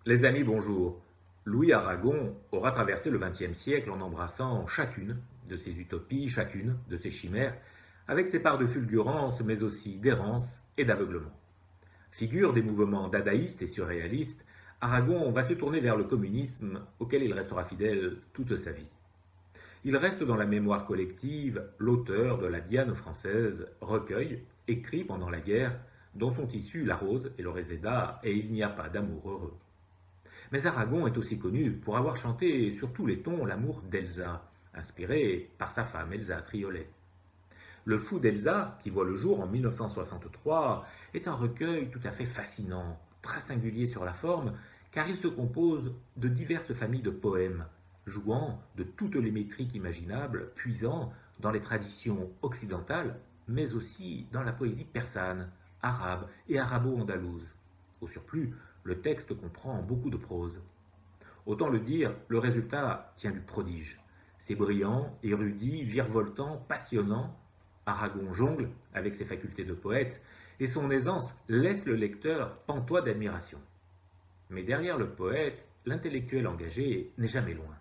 Les amis, bonjour. Louis Aragon aura traversé le XXe siècle en embrassant chacune de ses utopies, chacune de ses chimères, avec ses parts de fulgurance, mais aussi d'errance et d'aveuglement. Figure des mouvements dadaïstes et surréalistes, Aragon va se tourner vers le communisme auquel il restera fidèle toute sa vie. Il reste dans la mémoire collective l'auteur de la Diane française, recueil écrit pendant la guerre, dont sont issus La Rose et le Réséda et Il n'y a pas d'amour heureux. Mais Aragon est aussi connu pour avoir chanté sur tous les tons l'amour d'Elsa, inspiré par sa femme Elsa Triolet. Le Fou d'Elsa, qui voit le jour en 1963, est un recueil tout à fait fascinant, très singulier sur la forme, car il se compose de diverses familles de poèmes, jouant de toutes les métriques imaginables, puisant dans les traditions occidentales, mais aussi dans la poésie persane, arabe et arabo-andalouse. Au surplus, le texte comprend beaucoup de prose. Autant le dire, le résultat tient du prodige. C'est brillant, érudit, virevoltant, passionnant. Aragon jongle avec ses facultés de poète, et son aisance laisse le lecteur pantois d'admiration. Mais derrière le poète, l'intellectuel engagé n'est jamais loin.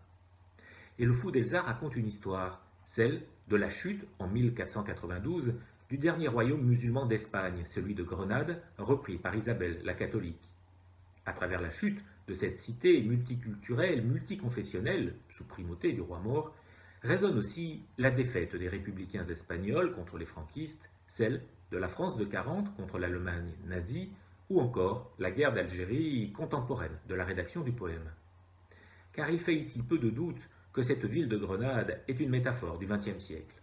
Et le Fou d'Elsa raconte une histoire, celle de la chute en 1492 du dernier royaume musulman d'Espagne, celui de Grenade, repris par Isabelle la catholique. À travers la chute de cette cité multiculturelle, multiconfessionnelle, sous primauté du roi mort, résonne aussi la défaite des républicains espagnols contre les franquistes, celle de la France de 40 contre l'Allemagne nazie, ou encore la guerre d'Algérie contemporaine de la rédaction du poème. Car il fait ici peu de doute que cette ville de Grenade est une métaphore du XXe siècle.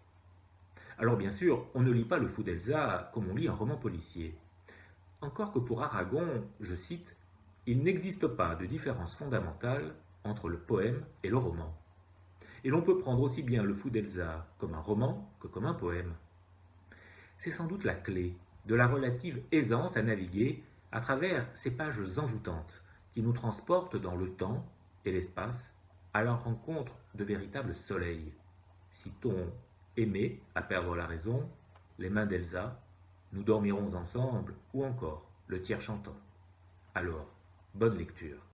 Alors bien sûr, on ne lit pas le Fou d'Elsa comme on lit un roman policier. Encore que pour Aragon, je cite, il n'existe pas de différence fondamentale entre le poème et le roman. Et l'on peut prendre aussi bien le Fou d'Elsa comme un roman que comme un poème. C'est sans doute la clé de la relative aisance à naviguer à travers ces pages envoûtantes qui nous transportent dans le temps et l'espace à la rencontre de véritables soleils. Citons Aimer à perdre la raison, Les mains d'Elsa, Nous dormirons ensemble ou encore Le tiers chantant. Alors, bonne lecture.